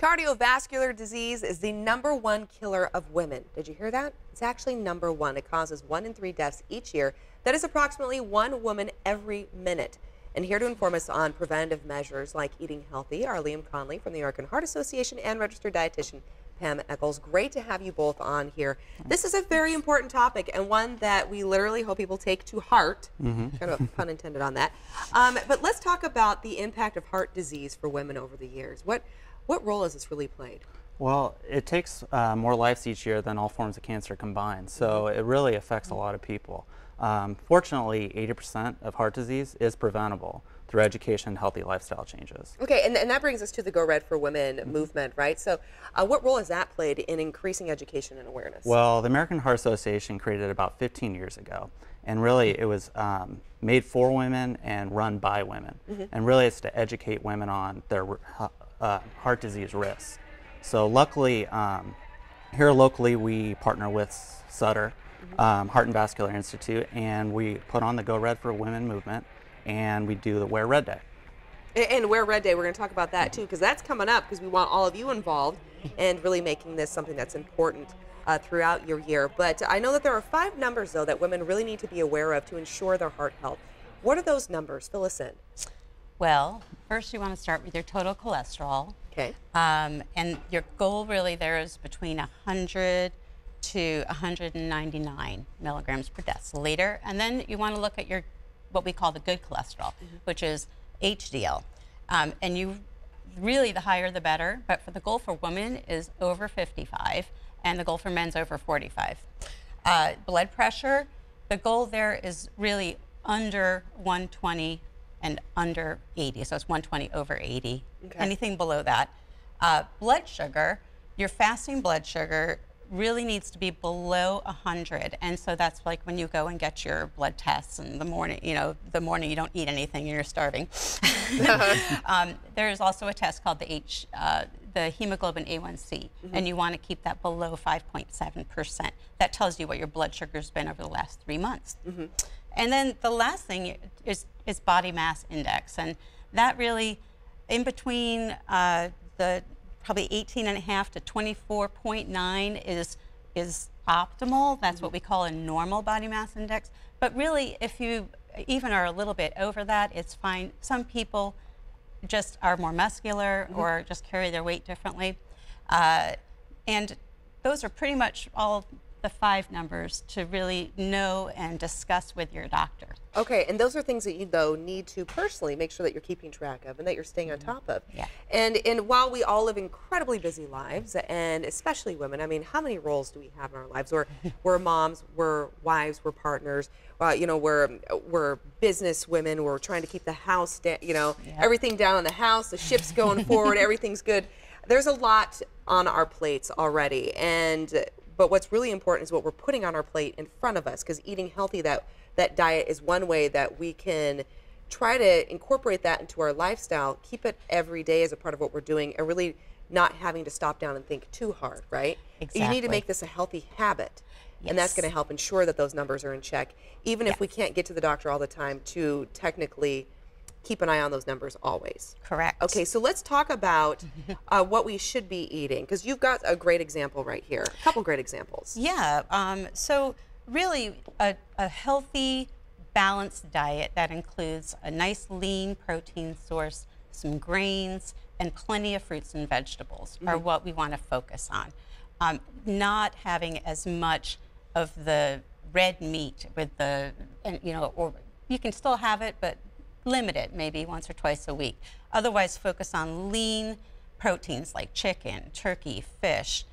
Cardiovascular disease is the #1 killer of women. Did you hear that? It's actually #1. It causes 1 in 3 deaths each year. That is approximately 1 woman every minute. And here to inform us on preventative measures like eating healthy are Liam Connolly from the American Heart Association and registered dietitian Pam Eccles. Great to have you both on here. This is a very important topic and one that we literally hope people take to heart. Kind of a pun intended on that. But let's talk about the impact of heart disease for women over the years. What role has this really played? Well, it takes more lives each year than all forms of cancer combined, so it really affects a lot of people. Fortunately, 80% of heart disease is preventable through education and healthy lifestyle changes. Okay, and that brings us to the Go Red for Women movement, right? So what role has that played in increasing education and awareness? Well, the American Heart Association created it about 15 years ago, and really it was made for women and run by women. And really it's to educate women on their heart disease risks. So luckily, here locally we partner with Sutter Heart and Vascular Institute, and we put on the Go Red for Women movement, and we do the Wear Red Day. And Wear Red Day, we're going to talk about that too, because that's coming up, because we want all of you involved and really making this something that's important throughout your year. But I know that there are 5 numbers, though, that women really need to be aware of to ensure their heart health. What are those numbers? Fill us in. Well, first you want to start with your total cholesterol. Okay. And your goal really there is between 100 to 199 milligrams per deciliter. And then you want to look at your, what we call the good cholesterol, which is HDL. And you really, the higher the better, but for the goal for women is over 55, and the goal for men's over 45. Blood pressure, the goal there is really under 120 and under 80, so it's 120 over 80. Okay. Anything below that. Blood sugar, your fasting blood sugar really needs to be below 100, and so that's like when you go and get your blood tests in the morning, you know, the morning you don't eat anything and you're starving. There is also a test called the hemoglobin A1C, and you want to keep that below 5.7%. That tells you what your blood sugar's been over the last 3 months. And then the last thing is body mass index, and that really, in between the probably 18.5 to 24.9 is optimal. That's what we call a normal body mass index. But really, if you even are a little bit over that, it's fine. Some people just are more muscular or just carry their weight differently. And those are pretty much all the 5 numbers to really know and discuss with your doctor. Okay, and those are things that you, though, need to personally make sure that you're keeping track of and that you're staying on top of. Yeah. And while we all live incredibly busy lives, and especially women, I mean, how many roles do we have in our lives? We're moms, we're wives, we're partners, you know, we're business women, we're trying to keep the house, you know, everything down in the house, the ship's going forward, everything's good. There's a lot on our plates already, but what's really important is what we're putting on our plate in front of us, because eating healthy, that diet is one way that we can try to incorporate that into our lifestyle, keep it every day as a part of what we're doing, and really not having to stop down and think too hard, right? Exactly. You need to make this a healthy habit, and that's going to help ensure that those numbers are in check, even if we can't get to the doctor all the time, to technically keep an eye on those numbers always. Correct. Okay, so let's talk about what we should be eating, because you've got a great example right here, a couple great examples. Yeah, so really a healthy, balanced diet that includes a nice lean protein source, some grains, and plenty of fruits and vegetables are what we want to focus on. Not having as much of the red meat with you know, or you can still have it, but limit it maybe once or twice a week. Otherwise, focus on lean proteins like chicken, turkey, fish.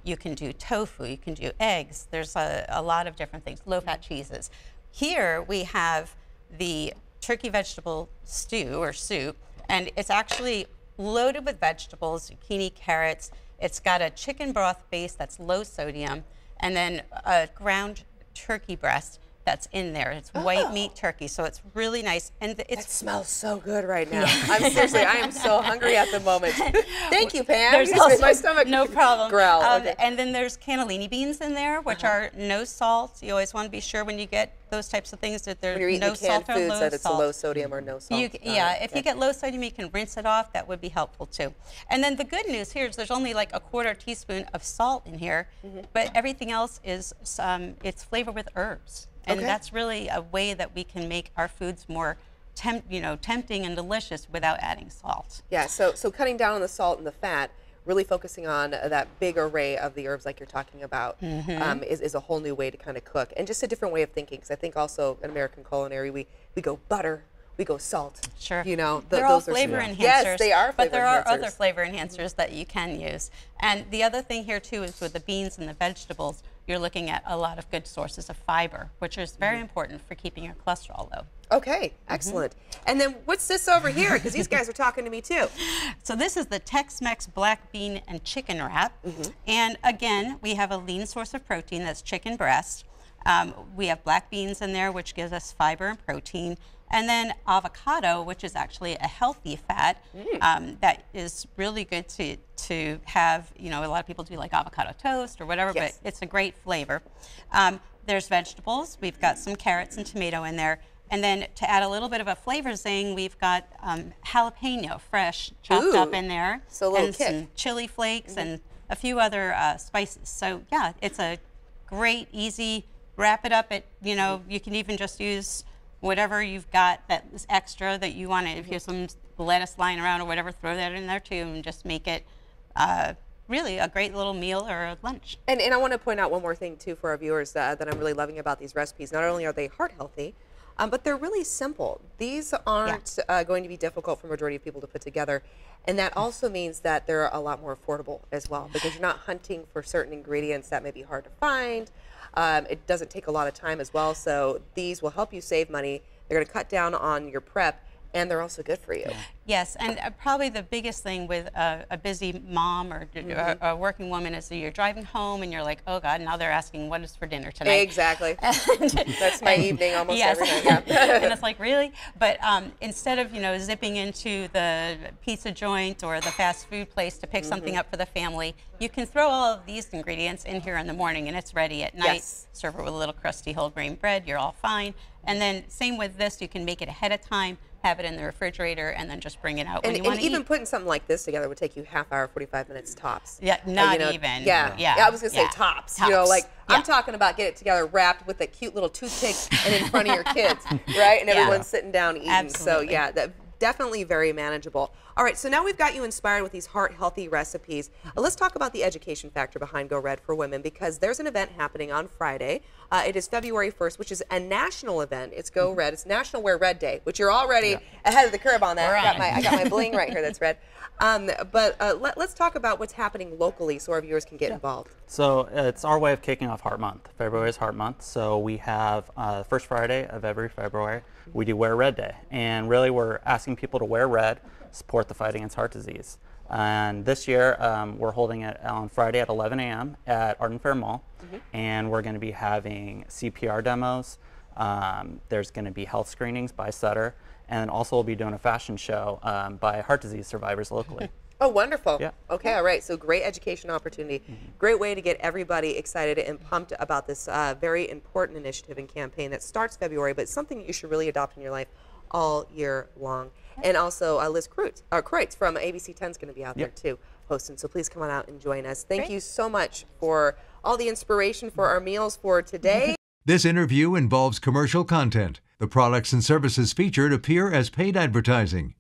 You can do tofu, you can do eggs. There's a lot of different things, low-fat cheeses. Here we have the turkey vegetable stew or soup, and it's actually loaded with vegetables, zucchini, carrots. It's got a chicken broth base that's low sodium, and then a ground turkey breast that's in there. It's white meat turkey, so it's really nice. And It smells so good right now. I'm seriously, I am so hungry at the moment. Thank you, Pam. There's You just made also, my stomach no problem. growl. Okay. And then there's cannellini beans in there, which are no salt. You always want to be sure when you get those types of things that When you're there's eating no the canned salt or foods low that it's a salt. low sodium or no salt. If you get low sodium, you can rinse it off. That would be helpful too. And then the good news here is there's only like a quarter teaspoon of salt in here, but everything else is it's flavored with herbs. And that's really a way that we can make our foods more tempting and delicious without adding salt. Yeah, so cutting down on the salt and the fat, really focusing on that big array of the herbs like you're talking about is a whole new way to kind of cook, and just a different way of thinking, because I think also in American culinary we go butter, we go salt. Sure. You know, they're all those are flavor enhancers. Yes, they are flavor But there are enhancers. other flavor enhancers that you can use. And the other thing here too is with the beans and the vegetables, you're looking at a lot of good sources of fiber, which is very important for keeping your cholesterol low. Okay, excellent. And then what's this over here? Because these guys are talking to me too. So this is the Tex-Mex black bean and chicken wrap. And again, we have a lean source of protein, that's chicken breast. We have black beans in there, which gives us fiber and protein. And then avocado, which is actually a healthy fat that is really good to have. You know, a lot of people do like avocado toast or whatever, but it's a great flavor. There's vegetables. We've got some carrots and tomato in there. And then to add a little bit of a flavor zing, we've got jalapeno fresh chopped up in there. So a little and kick. some chili flakes and a few other spices. So yeah, it's a great, easy, wrap it up. You can even just use whatever you've got that is extra that you want to, if you have some lettuce lying around or whatever, throw that in there too and just make it really a great little meal or a lunch. And I want to point out one more thing too for our viewers that I'm really loving about these recipes. Not only are they heart healthy, but they're really simple. These aren't going to be difficult for a majority of people to put together. And that also means that they're a lot more affordable as well, because you're not hunting for certain ingredients that may be hard to find. It doesn't take a lot of time as well, so these will help you save money. They're going to cut down on your prep, and they're also good for you. Yes, and probably the biggest thing with a busy mom or a working woman is that you're driving home and you're like, oh God, now they're asking what is for dinner tonight. Exactly. That's my evening almost every night. And it's like, really? But instead of zipping into the pizza joint or the fast food place to pick something up for the family, you can throw all of these ingredients in here in the morning and it's ready at night. Serve it with a little crusty whole grain bread, you're all fine. And then same with this, you can make it ahead of time, have it in the refrigerator, and then just bring it out when you want to eat. And even putting something like this together would take you half hour, 45 minutes tops. Yeah, not even. Yeah. I was going to say tops. You know, like I'm talking about get it together wrapped with a cute little toothpick and in front of your kids, right? And everyone's sitting down eating. Absolutely. So yeah, definitely very manageable. All right, so now we've got you inspired with these heart-healthy recipes. Let's talk about the education factor behind Go Red for Women, because there's an event happening on Friday. It is February 1st, which is a national event. It's Go Red. It's National Wear Red Day, which you're already ahead of the curve on that. I got my bling right here that's red. Let's talk about what's happening locally so our viewers can get involved. So it's our way of kicking off Heart Month. February is Heart Month, so we have first Friday of every February, we do Wear Red Day. And really we're asking people to wear red, support the fight against heart disease. And this year we're holding it on Friday at 11 a.m. at Arden Fair Mall. And we're going to be having CPR demos. There's going to be health screenings by Sutter. And also we'll be doing a fashion show by heart disease survivors locally. Oh, wonderful. Yeah. Okay, all right. So great education opportunity. Great way to get everybody excited and pumped about this very important initiative and campaign that starts February, but it's something that you should really adopt in your life all year long. And also Liz Kreutz from ABC 10 is going to be out there too hosting. So please come on out and join us. Thank you so much for all the inspiration for our meals for today. This interview involves commercial content. The products and services featured appear as paid advertising.